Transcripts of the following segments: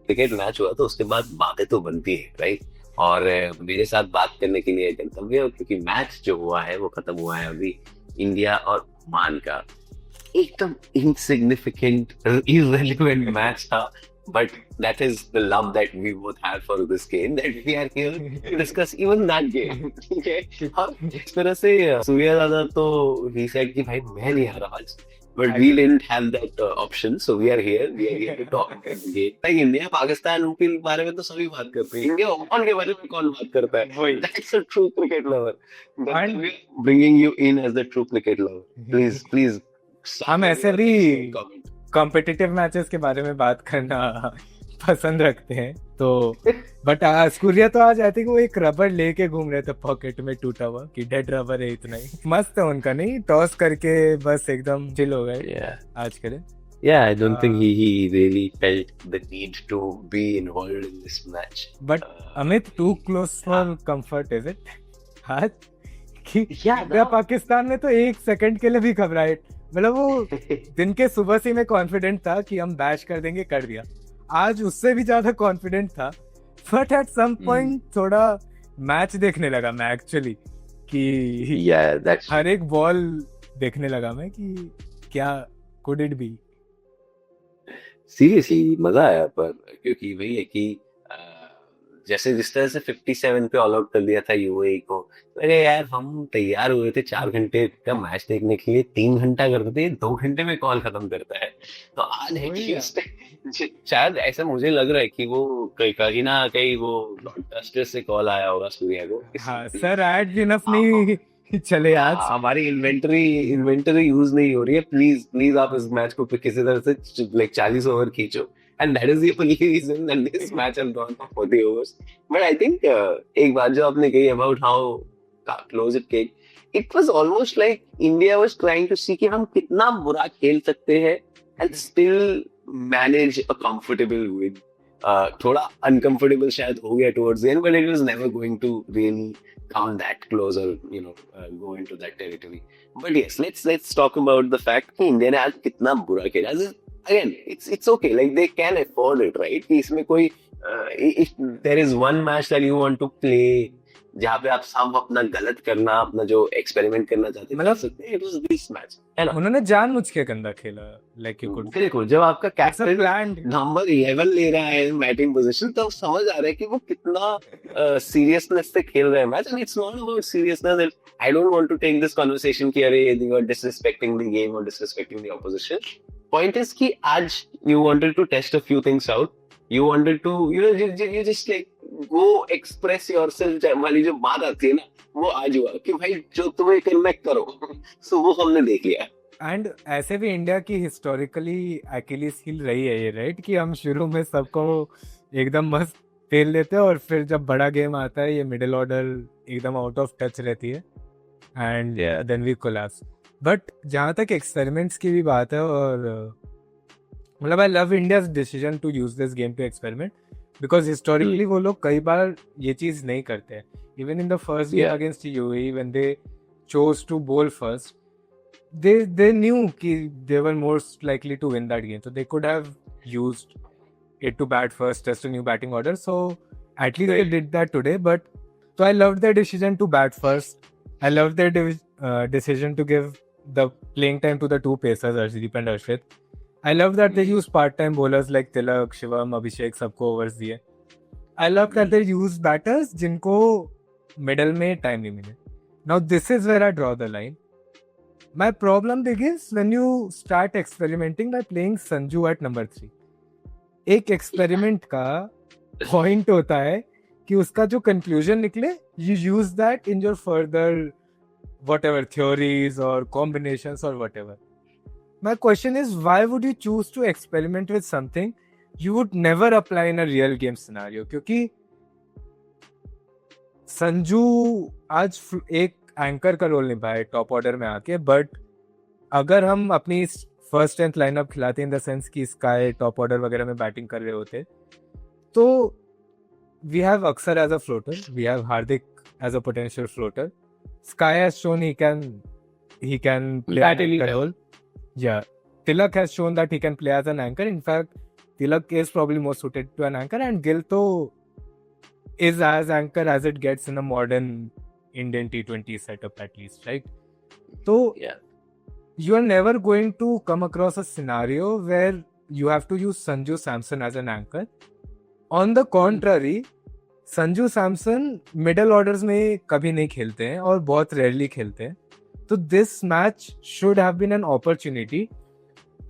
Cricket match हुआ तो उसके बाद बातें तो बनती है, राइट? और मेरे साथ बात करने के लिए गंतव्य है, क्योंकि मैच जो हुआ है वो खत्म हुआ है अभी, इंडिया और ओमान का। एकदम इनसिग्निफिकेंट, irrelevant मैच था, but that is the love that we both have for this game, that we are here to discuss even that game. ठीक है? और इस तरह से सूर्या दादा तो he said कि भाई मैं नहीं आ रहा आज, but we didn't have that option, so we are here to talk about the game. Like India Pakistan के बारे में तो सभी बात करते हैं, इंडिया ओमान के बारे में कौन बात करता है? वही। That's a true cricket lover. And- We are bringing you in as the true cricket lover. Please. हम ऐसे भी कॉम्पिटिटिव मैचेस के बारे में बात करना पसंद रखते हैं, तो बट सूर्या तो आज आई थिंक वो एक रबर लेके घूम रहे थे पॉकेट में टूटा हुआ, कि डेड रबर है इतना ही। मस्त है उनका, नहीं टॉस करके बस एकदम चिल हो गए आज के दिन। Yeah, I don't think he really felt the need to be involved in this match. But Amit, too close for comfort, is it? आज कि इंडिया पाकिस्तान में तो एक सेकंड के लिए भी घबराहट, मतलब वो दिन के सुबह से मैं कॉन्फिडेंट था कि हम बैश कर देंगे, कर दिया। आज उससे भी ज्यादा कॉन्फिडेंट था, बट एट सम पॉइंट थोड़ा मैच देखने लगा मैं एक्चुअली, कि हर एक बॉल देखने लगा मैं कि क्या कुड इट बी। सीरियसली मजा आया, पर क्योंकि वही है कि जैसे जिस तरह से 57 पे ऑल आउट कर दिया था यूएई को, अरे यार हम तैयार हुए थे 4 घंटे का मैच देखने के लिए, 3 घंटा करते थे, 2 घंटे में कॉल खत्म करता है। तो आज है कि शायद ऐसा मुझे लग रहा है कि वो कहीं ना कहीं वो ब्रॉडकास्टर से कॉल आया होगा सूर्या को। हाँ सर, एड इनफ नहीं चले आज, हमारी इन्वेंटरी यूज नहीं हो रही है, प्लीज आप इस मैच को किसी तरह से लाइक 40 ओवर खींचो, and that is the only reason that this match has gone for 40 overs. But I think एक बात जो आपने कही about how close it came, it was almost like India was trying to see कि हम कितना बुरा खेल सकते हैं and still manage a comfortable win. थोड़ा uncomfortable शायद हो गया towards the end, but it was never going to really come that close or go into that territory. But yes, let's talk about the fact कि India ने आज कितना बुरा खेला। Again, it's okay, like they can afford it, right? कि इसमें कोई if there is one match that you want to play जहाँ पे आप सब अपना गलत करना, अपना जो एक्सपेरिमेंट करना चाहते हैं, it was this match, है ना? उन्होंने जानबूझ के गंदा खेला, like you could बिल्कुल। जब आपका कैप्टन नंबर 11 ले रहा है बैटिंग पोजीशन, तो समझ आ रहा है कि वो कितना सीरियसनेस से खेल रहा है match, and it's not about seriousness. I don't want to take this conversation कि अरे you are disrespecting the game और disrespecting the opposition. Point is कि आज you wanted to test a few things out, you wanted to you just like go express yourself वाली जो बात आती है ना, वो आज हुआ कि भाई जो तुम्हें करना करो। सो वो हमने देख लिया। एंड ऐसे भी इंडिया की हिस्टोरिकली अकेलीस हील रही है ये, राइट? कि हम शुरू में सबको एकदम मस्त फेल देते हैं और फिर जब बड़ा गेम आता है ये मिडिल ऑर्डर एकदम आउट ऑफ टच रहती है, and then we collapse. But जहाँ तक एक्सपेरिमेंट्स की भी बात है, और मतलब I love India's decision to use this game to experiment, because historically वो लोग कई बार ये चीज नहीं करते हैं। Even in the first game against UAE when they chose to bowl first, they knew कि they were most likely to win that game, so they could have used it to bat first, test a new batting order, so at least they did that today. But so I loved their decision to bat first. I loved their decision to give the playing time to the two pacers, Arshdeep and Arshit. I love that they used part-time bowlers like Tilak, Shivam, Abhishek, सबको overs दिए. I love that they used batters जिनको middle में time नहीं मिले. Now this is where I draw the line. My problem begins when you start experimenting by playing Sanju at number 3. एक experiment का point होता है कि उसका जो conclusion निकले, you use that in your further whatever theories or combinations or whatever. My question is, why would you choose to experiment with something you would never apply in a real game scenario? क्योंकि संजू आज एक anchor का role निभाए top order में आके, but अगर हम अपनी फर्स्ट 10th लाइनअप खिलाते इन द सेंस कि स्काई टॉप ऑर्डर वगैरह में बैटिंग कर रहे होते, तो we have Axar as a floater, we have Hardik as a potential floater, SKY has shown he can play that role, yeah, Tilak has shown that he can play as an anchor. In fact, Tilak is probably more suited to an anchor, and Gill to is as anchor as it gets in a modern Indian T20 setup, at least, right? So Yeah. you are never going to come across a scenario where you have to use Sanju Samson as an anchor. On the contrary, Sanju Samson middle orders में कभी नहीं खेलते हैं और बहुत rarely खेलते हैं. तो this match should have been an opportunity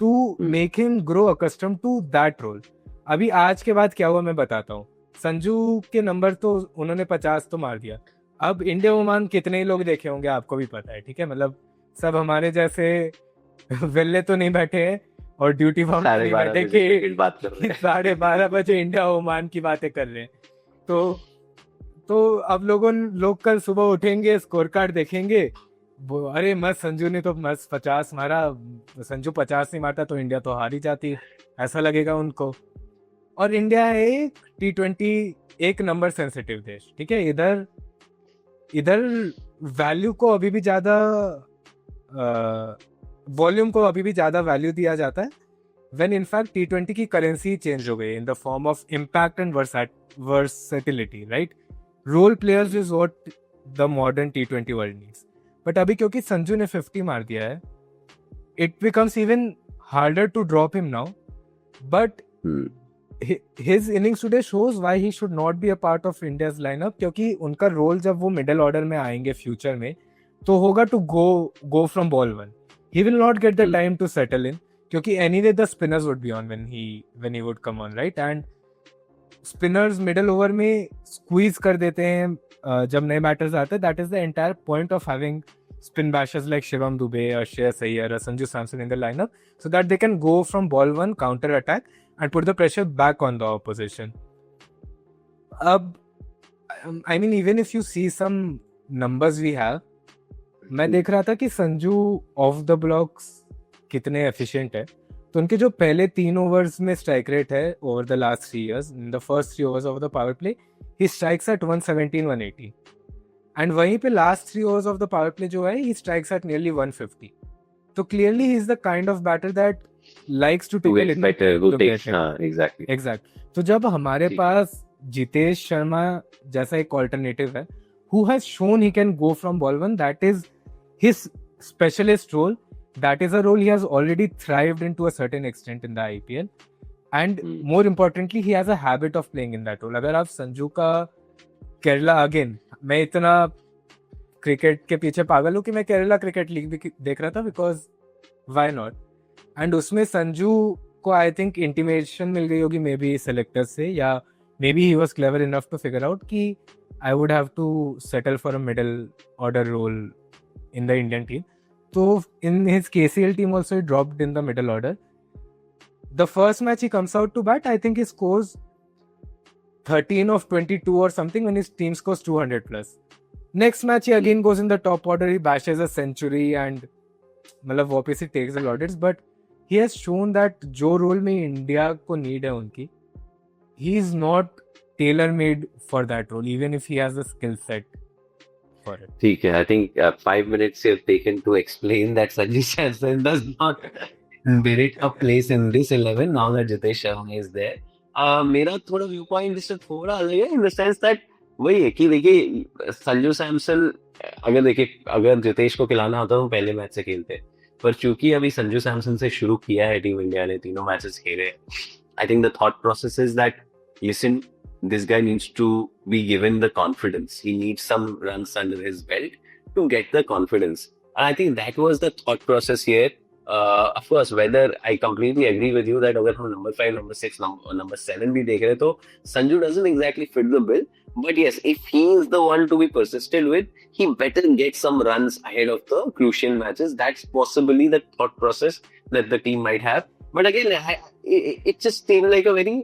to make him grow accustomed to that role. अभी आज के बाद क्या हुआ मैं बताता हूँ. संजू के नंबर तो उन्होंने 50 तो मार दिया. अब इंडिया ओमान कितने ही लोग देखे होंगे आपको भी पता है, ठीक है. मतलब सब हमारे जैसे वेल्ले तो नहीं बैठे हैं और ड्यूटी फॉर्म नहीं बैठे कि 12:30 बजे इंडिया ओमान की बातें कर रहे हैं. तो अब लोग कल सुबह उठेंगे, स्कोर कार्ड देखेंगे, अरे मस्त संजू ने तो मस्त 50 मारा, संजू 50 नहीं मारता तो इंडिया तो हार ही जाती, ऐसा लगेगा उनको. और इंडिया है एक T20 एक नंबर सेंसिटिव देश, ठीक है. इधर वैल्यू को अभी भी ज्यादा वॉल्यूम को अभी भी ज्यादा वैल्यू दिया जाता है, when in fact T20 की करेंसी चेंज हो गई in the form of impact and versatility, right? Role players is what the modern T20 world needs. But अभी क्योंकि संजू ने 50 मार दिया है, it becomes even harder to drop him now. But his innings today shows why he should not be a part of India's lineup, क्योंकि उनका role जब वो मिडिल ऑर्डर में आएंगे फ्यूचर में तो होगा to go from ball 1. He will not get the time to settle in, क्योंकि anyway the spinners would be on when he would come on, right? And spinners middle over में squeeze कर देते हैं जब नए batters आते हैं. That is the entire point of having spin bashers like Shivam Dube or Shreyas Iyer or Sanju Samson in the lineup, so that they can go from ball 1 counter attack and put the pressure back on the opposition. I mean, even if you see some numbers we have, मैं देख रहा था कि Sanju off the blocks कितने efficient है. तो उनके जो पहले 3 ओवर्स में स्ट्राइक रेट है over the last 3 years, in the first 3 overs of the power play he strikes at 117-180, and वहीं पे last 3 overs of the power play जो है ही स्ट्राइक्स एट नियरली 150. तो clearly he is the kind of batter that likes to take it better. Exact. तो जब हमारे पास जितेश शर्मा जैसा एक ऑल्टरनेटिव है who has shown he can go from ball 1, that is his specialist role. That is a role he has already thrived in to a certain extent in the IPL, and more importantly he has a habit of playing in that role. अगर आप संजू का Kerala, again मैं इतना cricket के पीछे पागल हूँ कि मैं केरला क्रिकेट लीग भी देख रहा था, बिकॉज वाई नॉट. एंड उसमें संजू को आई थिंक इंटीमेशन मिल गई होगी मे बी सेलेक्टर से, या maybe he was clever enough to figure out कि I would have to settle for a middle order role in the Indian team. So in his KCL team also he dropped in the middle order. The first match he comes out to bat, I think he scores 13 of 22 or something when his team scores 200 plus. Next match he again goes in the top order, he bashes a century and मतलब वापस he takes the lauders. But he has shown that जो role में India को need है उनकी, he is not tailor-made for that role, even if he has the skill set for it. ठीक है, I think 5 minutes you've taken to explain that Sanju Samson does not merit a place in this 11 now that Jitesh Sharma is there. मेरा थोड़ा view point इससे थोड़ा अलग है, इन the sense that वही है कि देखिए संजू सैमसन अगर जितेश को खिलाना होता तो पहले मैच से खेलते, पर चूंकि अभी संजू सैमसन से शुरू किया है टीम इंडिया ने, तीनों मैचेस खेले, I think the thought process is that listen, this guy needs to be given the confidence. He needs some runs under his belt to get the confidence. And I think that was the thought process here. Of course, whether I completely agree with you that अगर हम number 5, number 6, number 7 भी देख रहे तो Sanju doesn't exactly fit the bill. But yes, if he is the one to be persisted with, he better get some runs ahead of the crucial matches. That's possibly the thought process that the team might have. But again, it just seemed like a very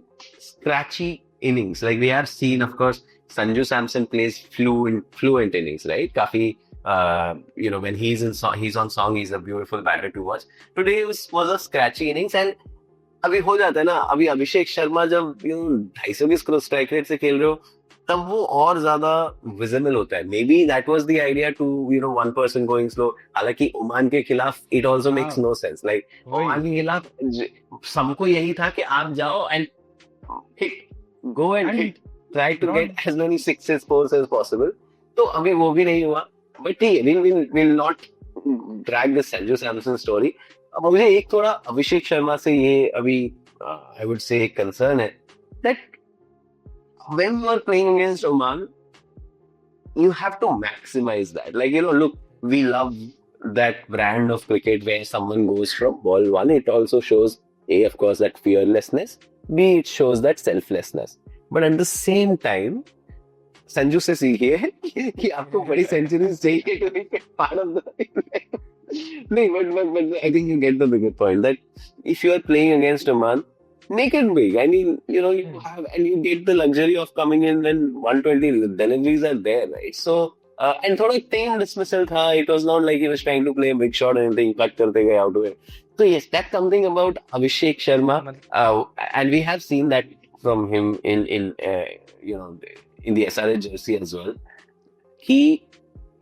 scratchy innings. Like we have seen, of course, Sanju Samson plays fluent innings, right? Kafi, when he's on song, he's a beautiful batter to watch. Today was a scratchy innings, and अभी हो जाता है ना, अभी अभिषेक शर्मा जब 250 की strike rate से खेल रहे हो, तब वो और ज्यादा विजिबल होता है. Maybe that was the idea to one person going slow. हालांकि ओमान के खिलाफ it also makes no sense. Like Oman के खिलाफ सबको यही था कि आप जाओ and hit, go and hit, try to get as many sixes fours as possible. तो अभी वो भी नहीं हुआ. बट ठीक है, will not drag this Sanju Samson story. अब मुझे एक थोड़ा अभिषेक शर्मा से ये अभी आई वुड से एक कंसर्न है that when you are playing against Oman, you have to maximize that. Like, look, we love that brand of cricket where someone goes from ball one. It also shows, A, of course, that fearlessness. B, it shows that selflessness. But at the same time, Sanju से सीखिए कि आपको बड़ी centuries चाहिए to be part of the नहीं, but I think you get the bigger point that if you are playing against Oman, make it big. I mean, you have, and you get the luxury of coming in when 120 deliveries are there, right? So, and थोड़ा team dismissal था. It was not like he was trying to play a big shot or anything. Cut करते गए out of it. So yes, that's something about Abhishek Sharma, and we have seen that from him in the SRH jersey as well. कि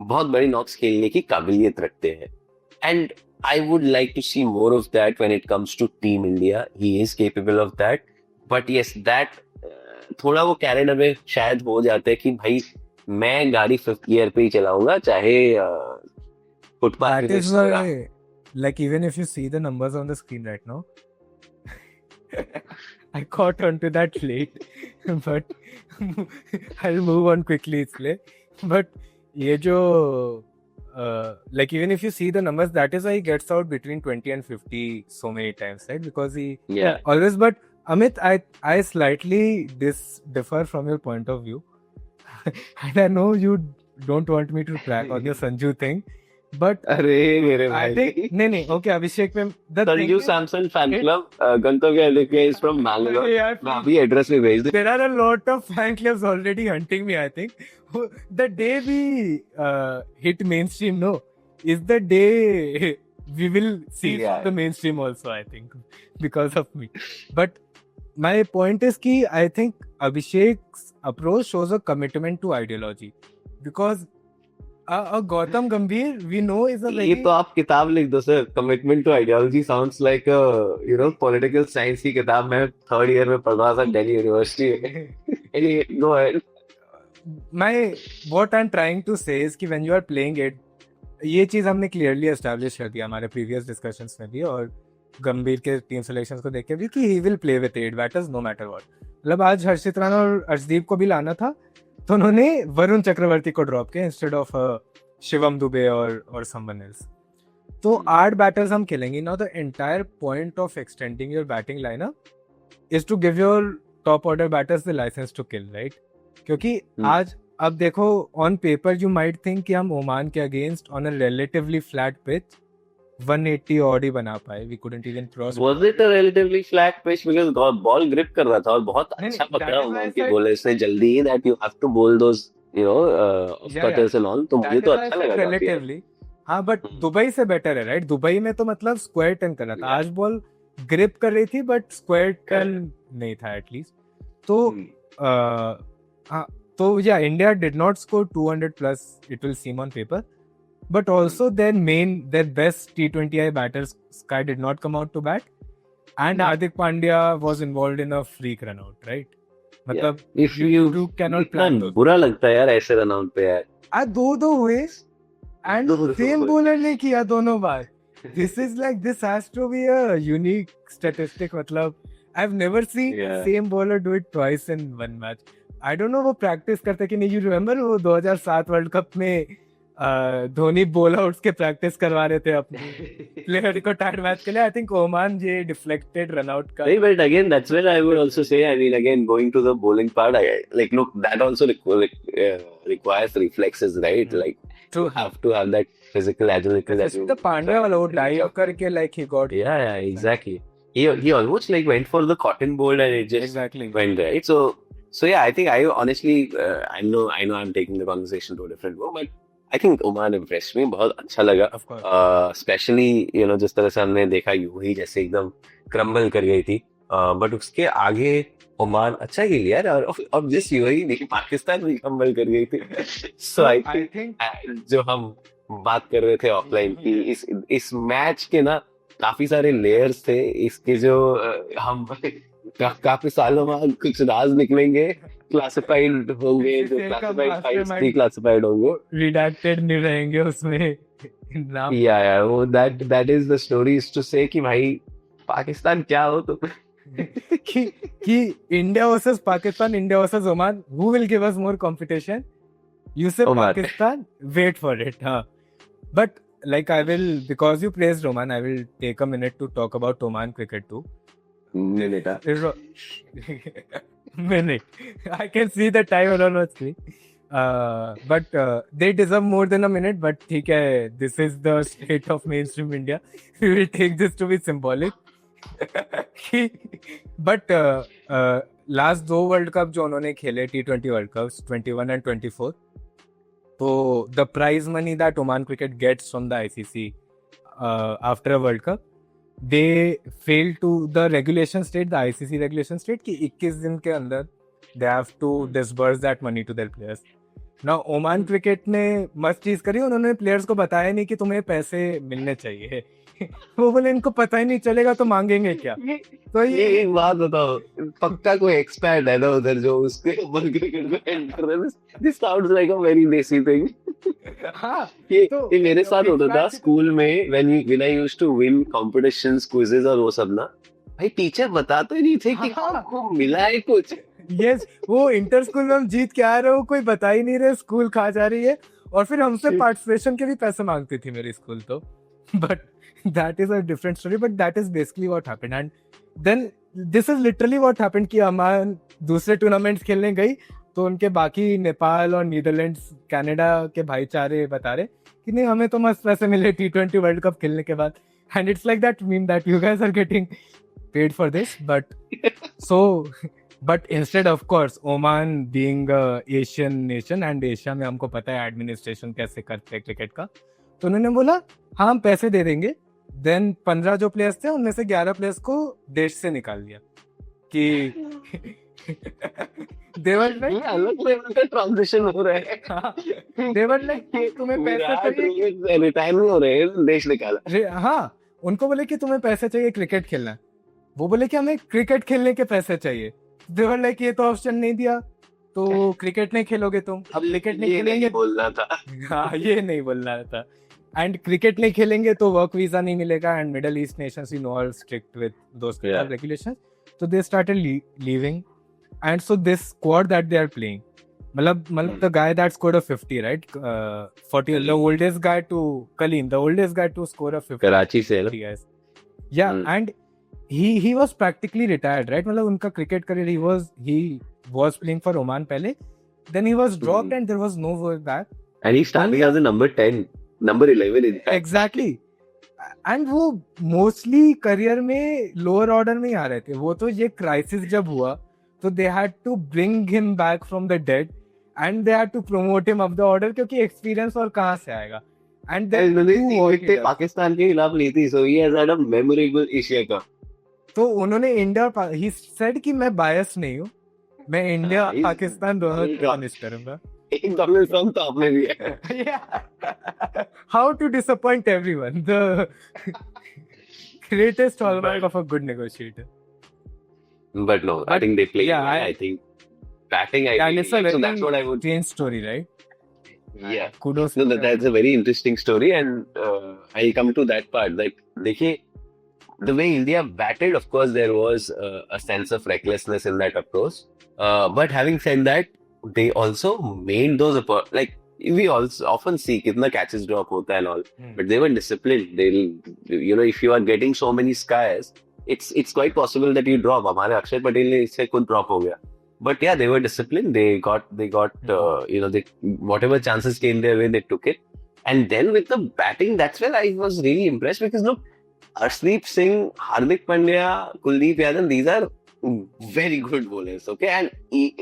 बहुत बड़ी Knox खेलने की काबिलियत रखते हैं. And I would like to see more of that when it comes to Team India. He is capable of that. But yes, that थोड़ा वो carried away शायद हो जाता है कि भाई मैं गाड़ी 5th gear पे ही चलाऊंगा चाहे footpath That is why, like, even if you see the numbers on the screen right now, I caught onto that late, but I'll move on quickly इसलिए. But ये जो like, even if you see the numbers, that is why he gets out between 20 and 50 so many times, right? Because he always. But Amit, I slightly differ from your point of view, and I know you don't want me to crack on your Sanju thing, but अरे मेरे I भाई think नहीं okay, अभिषेक में the thing Sanju is, Samson fan club गंतव्य is from Bangalore. यार, मैं अभी address में भेज दूं. there are a lot of fan clubs already hunting me. I think the day we hit mainstream, no, is the day we will see Yeah. the mainstream also. I think because of me. But my point is कि I think Abhishek's approach shows a commitment to ideology, because a Gautam Gambhir we know is a ये very तो आप किताब लिख दो sir. Commitment to ideology sounds like political science की किताब मैं 3rd ईयर में पढ़ रहा था Delhi university. Go ahead. what I'm trying to say is कि when you are playing it, ये चीज हमने क्लियरली एस्टैब्लिश कर दिया हमारे प्रीवियस डिस्कशंस में भी और गंभीर के टीम सिलेक्शंस को देख के भी कि he will play with 8 batters no matter what. मतलब आज हर्षित राणा और अर्शदीप को भी लाना था तो उन्होंने वरुण चक्रवर्ती को ड्रॉप किया इंस्टेड ऑफ शिवम दुबे और समवन एल्स. तो 8 बैटर्स हम खेलेंगे. Now the entire point of extending your batting lineup is to give your top order batters the licence to kill, right? क्योंकि आज अब देखो on paper you might think कि हम ओमान के against on a relatively flat pitch 180 odd ही बना पाए. We couldn't even cross. Was it a relatively flat pitch because ball grip कर रहा था और बहुत अच्छा पकड़ा ओमान के बॉलर्स ने जल्दी that you have to bowl those off cutters and all. तो मुझे तो अच्छा लगा रिलेटिवली. हाँ, बट दुबई से बेटर है, राइट? दुबई में तो मतलब स्क्वायर टर्न कर रहा था. आज बॉल ग्रिप कर रही थी बट स्क्वायर टर्न नहीं था एटलीस्ट. तो हाँ, तो yeah, India did not score 200 plus, it will seem on paper, but also their best T20I batters Sky did not come out to bat, and Hardik Pandya was involved in a freak run out, right? मतलब if you cannot plan those. बुरा लगता है यार ऐसे run out पे यार. दो हुए and same bowler ने किया दोनों बार. This is like, this has to be a unique statistic. मतलब I've never seen same bowler do it twice in one match. I don't know वो प्रैक्टिस करते कि नहीं. यू रिमेम्बर वो 2007 वर्ल्ड कप में धोनी बॉल आउट्स के practice करवा रहे थे अपने प्लेयर को टाइट मैच के लिए. आई थिंक ओमान ये डिफ्लेक्टेड रन आउट का. नहीं, but again that's where I would also say, I mean, again going to the bowling part, like look, that also requires reflexes, right? Like to have that physical agility that you. The Pandya वाला वो dive करके like he got. Yeah, exactly. He almost like went for the cotton ball and it just went right. So yeah, I think I honestly I know I'm taking the conversation to a different go, but I think Oman impressed me. बहुत अच्छा लगा. Of course. Especially जिस तरह से हमने देखा यूं ही जैसे एकदम क्रम्बल कर गई थी. बट उसके आगे ओमान अच्छा खेल यार, और जिस यूएई नहीं, पाकिस्तान भी कम्बल कर गई थी। सो आई आई थिंक थिंक जो हम बात कर रहे थे ऑफलाइन की, इस मैच के ना काफी सारे लेयर्स थे इसके, जो हम काफी सालों बाद कुछ राज निकलेंगे, क्लासिफाइड होंगे, जो BCCI का क्लासिफाइड फाइल्स मास्टरमाइंड भी क्लासिफाइड होंगे। रिडैक्टेड नहीं रहेंगे उसमें नाम। या वो that is the story is to say कि भाई पाकिस्तान क्या हो तुम। कि कि India versus Pakistan, India versus Oman, who will give us more competition? You say Oman. Pakistan, wait for it, huh? But like I will, because you praised Oman, I will take a minute to talk about Oman cricket too. Minute Minute. I can see the time around my screen. But they deserve more than a minute. But ठीक है, this is the state of mainstream India. We will take this to be symbolic. But last 2 world cup जो उन्होंने खेले, T20 world cup 21 and 24, तो the prize money that Oman cricket gets from the ICC after a World Cup, they failed to the regulation state, the ICC regulation state, कि 21 दिन के अंदर they have to disburse that money to their players. Now Oman cricket ने मस्त चीज करी, उन्होंने players को बताया नहीं कि तुम्हें पैसे मिलने चाहिए। वो बोले इनको पता ही नहीं चलेगा तो मांगेंगे क्या? तो ये एक बात बताओ, पक्का कोई एक्सपर्ट है ना उधर जो उसके ऊपर क्रिकेट में एंटर कर रहा है। This sounds like a very desi thing. हाँ, ये मेरे साथ होता था स्कूल में, when I used to win competitions, quizzes और वो सब ना, भाई टीचर बताते ही नहीं थे कि आपको मिला है कुछ। यस, वो इंटर स्कूल में हम जीत के आ रहे हो, कोई बता ही नहीं रहे, स्कूल खा जा रही है, और फिर हमसे पार्टिसिपेशन के भी पैसे मांगती थी मेरी स्कूल तो। But that is a different story, but that is basically what happened. And then this is literally what happened कि अमान दूसरे टूर्नामेंट्स खेलने गई तो उनके बाकी नेपाल और नीदरलैंड्स, कनाडा के भाईचारे बता रहे कि नहीं हमें तो मस्त पैसे मिले T20 वर्ल्ड कप खेलने के बाद। and it's like that meme that you guys are getting paid for this, but instead of course Oman being a Asian nation, and Asia में हमको पता है एडमिनिस्ट्रेशन कैसे करते हैं क्रिकेट का, तो उन्होंने बोला हाँ हम पैसे दे देंगे। देन 15 जो प्लेयर्स थे उनमें से 11 प्लेयर्स को देश से निकाल दिया कि देवर लाइक अलग लेवल का ट्रांजिशन हो रहा है। देवर लाइक तुम्हें पैसे चाहिए, रिटायर नहीं हो रहे हैं, देश निकाला। हाँ, उनको बोले कि तुम्हें पैसे चाहिए क्रिकेट खेलना, वो बोले कि हमें क्रिकेट खेलने के पैसे चाहिए। देवर लाइक ये तो ऑप्शन नहीं दिया, तो क्रिकेट नहीं खेलोगे तुम, अब क्रिकेट नहीं खेलेंगे, बोलना था। हाँ, ये नहीं बोलना था। एंड क्रिकेट नहीं खेलेंगे तो वर्क वीजा नहीं मिलेगा, and Middle East nations you know are strict with those regulations, so they started leaving. And so this squad that they are playing, मतलब the guy that scored a 50, right, 40, the oldest guy to Kaleem, the oldest guy to score a 50 Karachi से, yes, yeah. And he was practically retired, right, मतलब उनका cricket career, he was playing for Oman पहले, then he was dropped and there was no way back, and he started as a number 10, number 11 in fact. Exactly. And वो mostly career में lower order में ही आ रहे थे। वो तो ये crisis जब हुआ तो they had to bring him back from the dead and they had to promote him up the order, क्योंकि एक्सपीरियंस और कहाँ से आएगा। एंड देन पाकिस्तान के खिलाफ ली थी, so he has had a memorable Asia Cup. तो उन्होंने इंडिया, ही सेड कि मैं बायस नहीं हूँ, मैं इंडिया पाकिस्तान दोनों पनिश करूंगा। एक डोनाल्ड ट्रम्प तो आपने भी है। How to disappoint everyone, the greatest hallmark of a good negotiator. But no, I think they play. Yeah, I think batting. And it's a so that's what I would. strange story, right? Yeah. Kudos. No, that's a very interesting story, and I'll come to that part. Like, देखिए, the way India batted, of course, there was a sense of recklessness in that approach. But having said that, they also made those like we also often see kitna catches drop hota and all, but they were disciplined. They'll, if you are getting so many skies, it's quite possible that you drop. हमारे अक्षर पटेल ने इससे खुद drop हो गया, but yeah, they were disciplined. They got they whatever chances came their way, they took it. And then with the batting, that's where I was really impressed, because look, Arshdeep Singh, Hardik Pandya, Kuldeep Yadav, these are very good bowlers, okay, and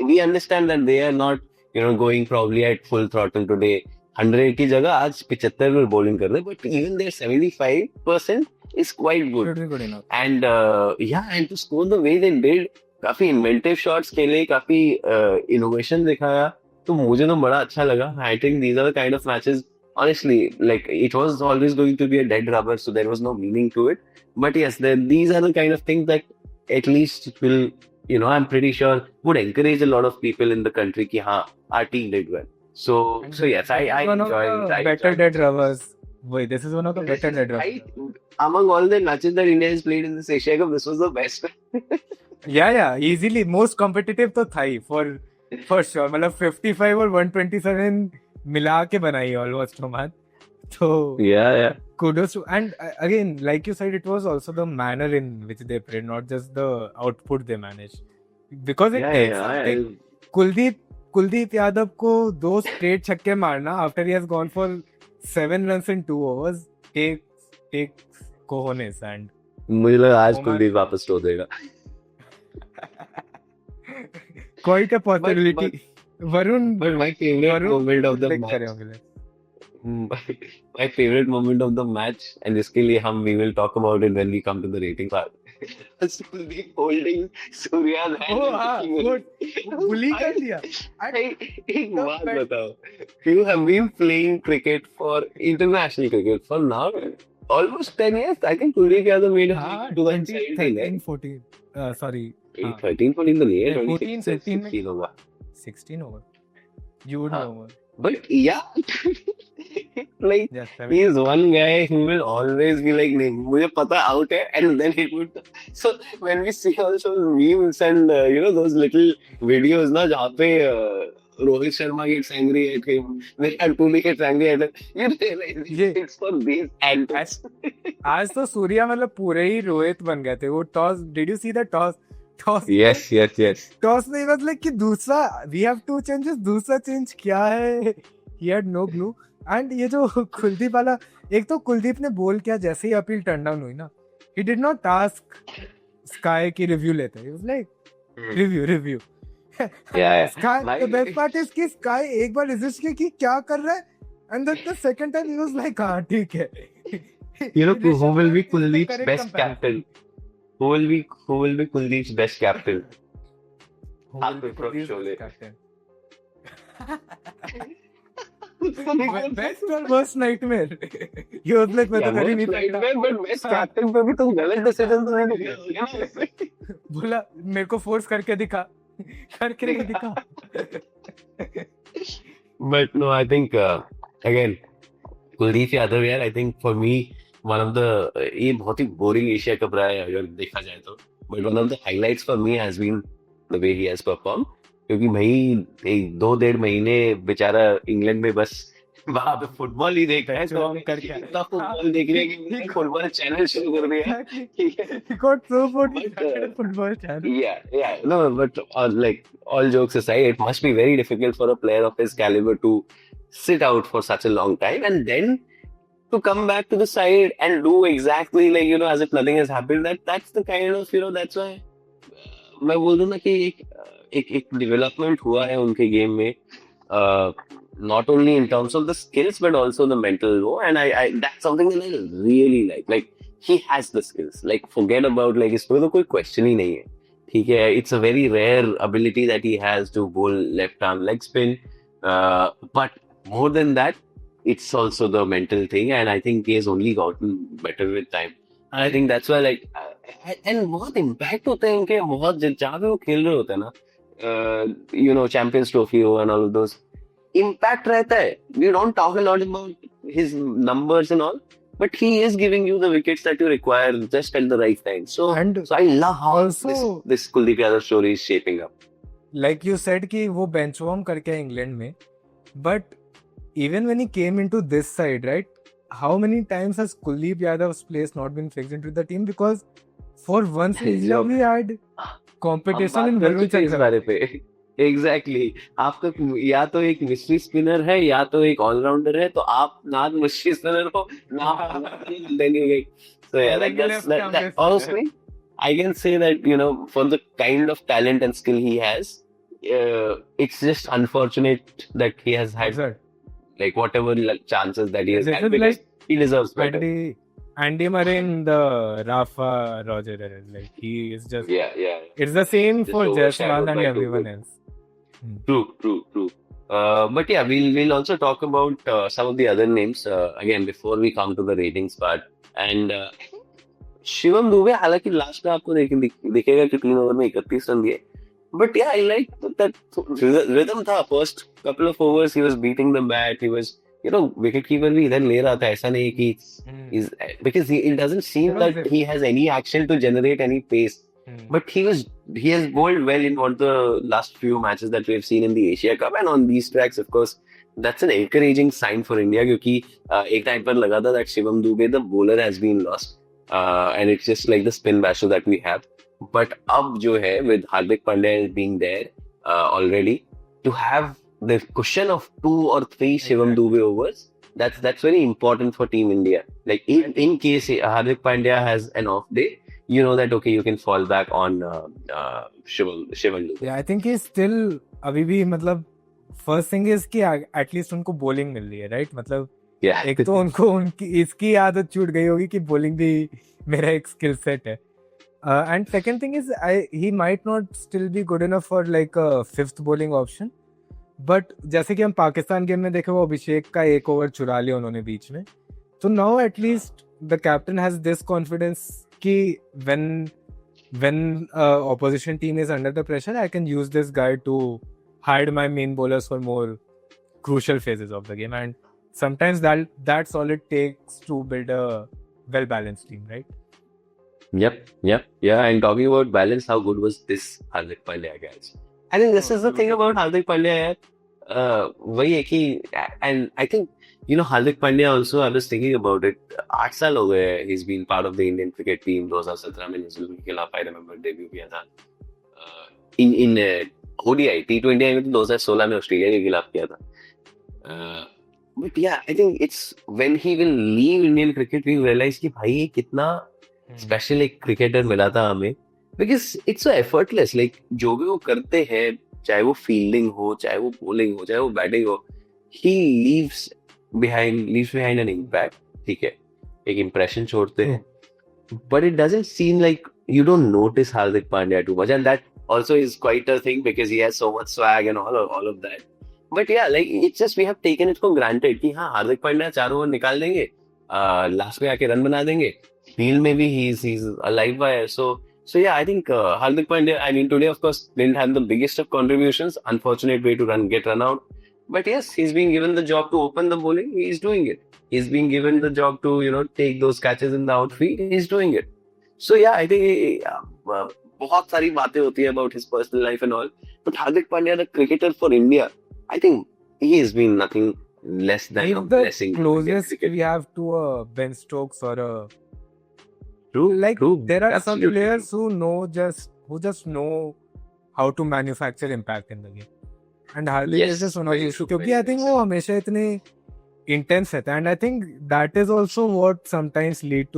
we understand that they are not going probably at full throttle today. 100 की जगह आज 75 में bowling कर रहे, but even their 75% is quite good. Should be good enough. And and to score the way they did, काफी inventive shots खेले, काफी innovation दिखाया, तो मुझे तो बड़ा अच्छा लगा. I think these are the kind of matches, honestly, like it was always going to be a dead rubber, so there was no meaning to it. But yes, these are the kind of things that at least will, I'm pretty sure would encourage a lot of people in the country ki our team did well. So yes, I one of enjoyed the it. better dead rubbers. Wait, this is one of the better dead rubbers. Among all the matches that India has played in this Asia Cup, this was the best. Yeah, easily most competitive तो था ही for sure. मतलब 55 और 127 मिला के बनाई almost Oman. So yeah. Kudos to, and again, like you said, it was also the manner in which they played, not just the output they managed. Because it takes something. Kuldeep Yadav को 2 straight छक्के मारना after he has gone for 7 runs in 2 overs takes cojones. And मुझे लगा आज कुलदीप वापस तो देगा. Quite a possibility. Varun, but my favorite moment of the match. करेंगे. My favorite moment of the match, and इसके लिए we will talk about it when we come to the rating part. Kuldeep holding Surya's hand. Oh हाँ, good. Bully कर दिया. एक बात बताओ. You have been playing cricket for international cricket for now almost 10 years. I think Kuldeep Yadav made a 13, 14. Sorry. 13, 14 तो नहीं है. 14, 15 16 होगा. 16 over. You would know more. But yeah, like he is one guy who will always be like, नहीं मुझे पता out है, and then it would. So when we see also memes and those little videos ना जहाँ पे Rohit Sharma gets angry at him, Virat Kohli gets angry at him, you realize it's for these antics. आज तो सूर्या मतलब पूरे ही रोहित बन गए थे. वो toss, did you see the toss? Yes. Toss में was like कि दूसरा we have 2 changes, दूसरा change क्या है? He had no clue. And ये जो कुलदीप वाला, एक तो कुलदीप ने बोल किया जैसे ही अपील टर्न डाउन हुई ना, he did not ask Sky की रिव्यू लेते. He was like review. Yeah. Sky, the best part is कि Sky एक बार resist किया कि क्या कर रहा है, and then the second time he was like हाँ ठीक है. Who will be Kuldeep's best captain? Who will be Kuldeep's best captain? Best or worst nightmare? He was like मैं तो कर ही नहीं सकता. But best captain पे भी तो गलत decision तो नहीं लिया. बोला मेरे को force करके दिखा. But no, I think again Kuldeep Yadav यार, I think for me one of the ये बहुत ही boring एशिया कप रहा है अगर देखा जाए तो, but one of the highlights for me has been the way he has performed. क्योंकि भाई 2-1.5 महीने बेचारा इंग्लैंड में बस वहां पे फुटबॉल ही देख रहा है, तो इतना फुटबॉल देख रहे हैं कि फुटबॉल चैनल शुरू कर दिया है. ठीक है. He got so bored he started a football channel. Yeah. No, but like all jokes aside, it must be very difficult for a player of his caliber to sit out for such a long time and then to come back to the side and do exactly like as if nothing has happened. That's the kind of that's why मैं बोल दूं ना कि एक development हुआ है उनके game में, not only in terms of the skills but also the mental and I that's something that I really like he has the skills, like forget about like इसमें तो कोई question ही नहीं है. ठीक है, it's a very rare ability that he has to bowl left arm leg spin, but more than that it's also the mental thing and I think he has only gotten better with time. And I think that's why like and बहुत impact होते हैं इनके, बहुत जहाँ पे वो खेल रहे होते हैं ना, Champions Trophy हो and all of those, impact रहता है. We don't talk a lot about his numbers and all, but he is giving you the wickets that you require just at the right time. So I love how also this Kuldeep Yadav story is shaping up. Like you said कि वो bench warm करके है England में, but even when he came into this side, right? How many times has Kuldeep Yadav's place not been fixed into the team? Because for once we had competition in Varun Chakravarti. Exactly. आपका या तो एक mystery spinner है या तो एक allrounder है, तो आप ना मिस्ट्री स्पिनर हो ना देंगे. So yeah, like that honestly, I can say that for the kind of talent and skill he has, it's just unfortunate that he has had like whatever chances that he has had, because he deserves better. Andy Murray and the Rafa Roger, like he is just. Yeah. It's the same Just for overshadowed Jaiswal and by two everyone good. else. True. But yeah, we'll also talk about some of the other names again before we come to the ratings part. And Shivam Dubey हालांकि last में आपको दिखेगा कि 3 over में 31 run दिए but या I like that rhythm था first couple of overs he was beating the bat he was wicket keeper भी इधर ले रहा था ऐसा नहीं कि is because it doesn't seem It was that he has any action to generate any pace but he has bowled well in what the last few matches that we have seen in the Asia Cup and on these tracks of course that's an encouraging sign for India क्योंकि एक time पर लगा था that Shivam Dube the bowler has been lost and it's just like the spin basher that we have. But अब जो है with Hardik Pandya being there already to have the cushion of 2 or 3 Shivam Dube overs, that's very important for Team India. Like in case Hardik Pandya has an off day, you know that okay you can fall back on Shivam Dube. Yeah, I think he's still अभी भी मतलब first thing is कि at least उनको bowling मिल रही है, right? मतलब Yeah. एक तो उनको उनकी इसकी आदत छूट गई होगी कि bowling भी मेरा एक skill set है. And second thing is he might not still be good enough for like a 5th bowling option. But जैसे कि हम पाकिस्तान गेम में देखे वो अभिषेक का 1 ओवर चुरा लिया उन्होंने बीच में. So now at least the captain has this confidence कि when opposition team is under the pressure, I can use this guy to hide my main bowlers for more crucial phases of the game. And sometimes that's all it takes to build a well-balanced team, right? Yep. Yeah, and talking about balance, how good was this Hardik Pandya, guys? I think this is the thing about Hardik Pandya, yaar. वही है कि and I think Hardik Pandya also I was thinking about it 8 साल हो गए he's been part of the Indian cricket team 2017 में New Zealand के खिलाफ I remember debut किया था in ODI T20 में तो 2016 में ऑस्ट्रेलिया के खिलाफ किया था but yeah I think it's when he will leave Indian cricket we realize कि भाई ये कितना स्पेशल एक क्रिकेटर मिला था हमें because it's so effortless like जो भी वो करते हैं चाहे वो फील्डिंग हो चाहे वो बॉलिंग हो चाहे वो बैटिंग हो he leaves behind an impact ठीक है एक इम्प्रेशन छोड़ते हैं but it doesn't seem like you don't notice Hardik Pandya too much and that also is quite a thing because he has so much swag and all of that but yeah like it's just we have taken it for granted कि हाँ Hardik Pandya 4 over निकाल देंगे last में आके run बना देंगे field maybe he's a live wire so yeah I think Hardik Pandya I mean today of course didn't have the biggest of contributions unfortunate way to get run out but yes he's being given the job to open the bowling he's doing it he's being given the job to take those catches in the outfield he's doing it so yeah I think बहुत सारी बातें होती है about his personal life and all but Hardik Pandya the cricketer for India I think he has been nothing less than a blessing closest we have to a Ben Stokes or a True. There are some players who just know how to manufacture impact in the game. And Hardik is just one of these. Because I think वो हमेशा इतने intense रहता है. And I think that is also what sometimes leads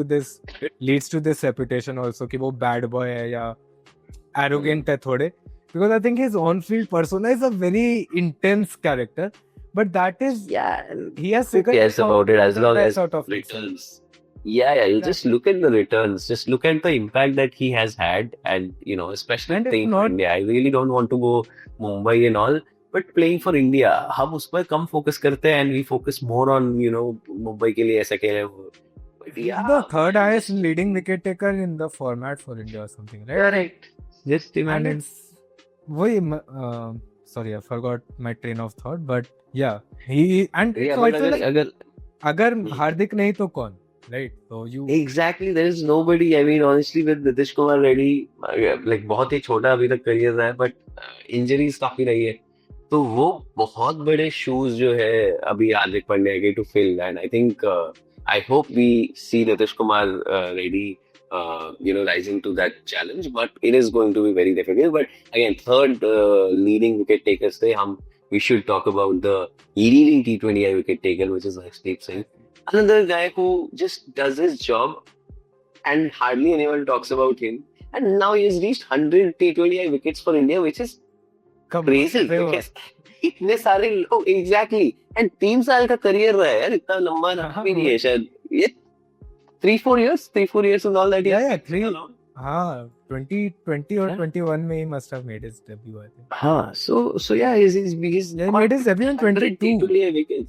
to this reputation also कि वो bad boy है या arrogant है थोड़े. Because I think his on-field persona is a very intense character. But that is he has figured about it as long as sort of returns. Yeah, you just look at the returns, just look at the impact that he has had, and especially playing for India. I really don't want to go Mumbai and all, but playing for India, हम उस पर कम focus करते हैं, and we focus more on Mumbai के लिए ऐसा खेले. But yeah, the third highest leading wicket taker in the format for India or something, right? Correct. Just imagine. Sorry, I forgot my train of thought, but yeah, he and yeah, so but अगर हार्दिक नहीं तो कौन? Right, so you exactly there is nobody. I mean, honestly, with Nitish Kumar Reddy, like बहुत ही छोटा अभी तक career रहा है, but injuries काफी रही है, तो वो बहुत बड़े shoes जो है अभी हार्दिक पांड्या के to fill, and I think I hope we see Nitish Kumar Reddy, rising to that challenge, but it is going to be very difficult. But again, third leading wicket takers थे हम. We should talk about the leading T20I wicket taker, which is Harshdeep Singh. Another guy who just does his job and hardly anyone talks about him. And now he has reached 100 T20I wickets for India, which is crazy. इतने सारे लोग exactly and 3 साल का career रहा है यार इतना लंबा भी नहीं है शायद ये 3-4 years and all that. Yeah, 3. You know? हाँ 2020 or Yeah. 21 में he must have made his debut, I think. हाँ, so yeah, he's Yeah, he made his debut in 22.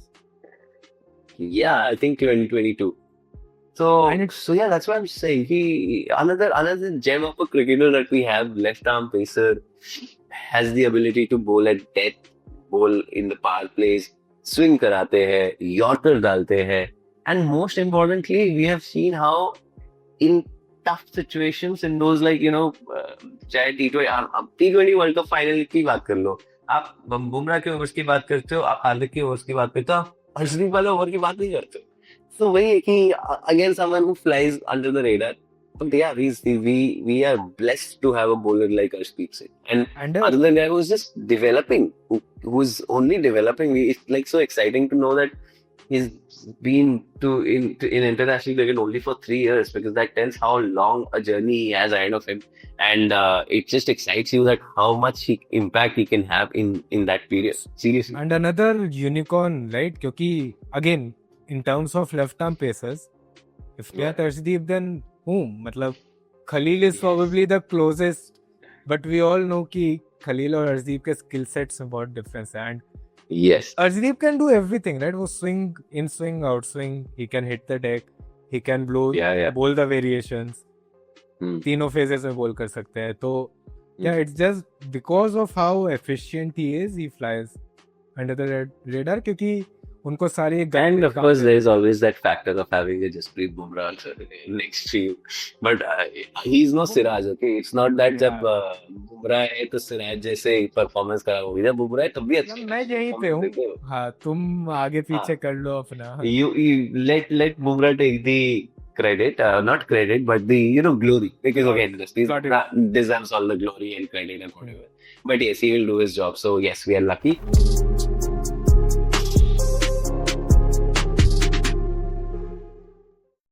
Yeah, I think 2022. So yeah, that's what I'm saying. He another gem of a cricketer that we have, left arm pacer, has the ability to bowl at death, bowl in the power plays, swing कराते हैं, yorker डालते हैं, and most importantly, we have seen how in tough situations, in those like चाहे T20 world cup final की बात कर लो, आप बुमराह के ओवर्स की बात करते हो, आप हार्दिक के ओवर्स की बात करते हो, आप हर्षदीप वाले ओवर की बात नहीं करते हो. So वही है कि again someone who flies under the radar. But yeah, we are blessed to have a bowler like Arshdeep Singh. And other than that, who's just developing, who's only developing. It's like so exciting to know that he's been in international cricket only for 3 years, because that tells how long a journey he has ahead of him. And it just excites you that how much impact he can have in that period. Seriously. And another unicorn, right? Because again, in terms of left-arm pacers, if we are Arshdeep, then whom? Matlab, Khalil is probably the closest, but we all know कि Khalil और Arshdeep के skill sets में बहुत difference है. And yes, Arshdeep can do everything, right? वो swing, in swing, out swing, he can hit the deck, he can blow, bowl the variations. तीनों phases में bowl कर सकते हैं. तो yeah, it's just because of how efficient he is, he flies under the radar, क्योंकि उनको सारे. And of course there is always that factor of having a Jasprit Bumrah next to you, but he's no Siraj. Okay, it's not that जब बुमराह है तो सिराज जैसे performance खराब होगी, जब बुमराह है तब भी अच्छा. मैं यहीं पे हूँ. हाँ, तुम आगे पीछे कर लो अपना. You let Bumrah take the credit, not credit, but the glory, because again Jasprit deserves all the glory and credit and whatever. But yes, he will do his job. So yes, we are lucky.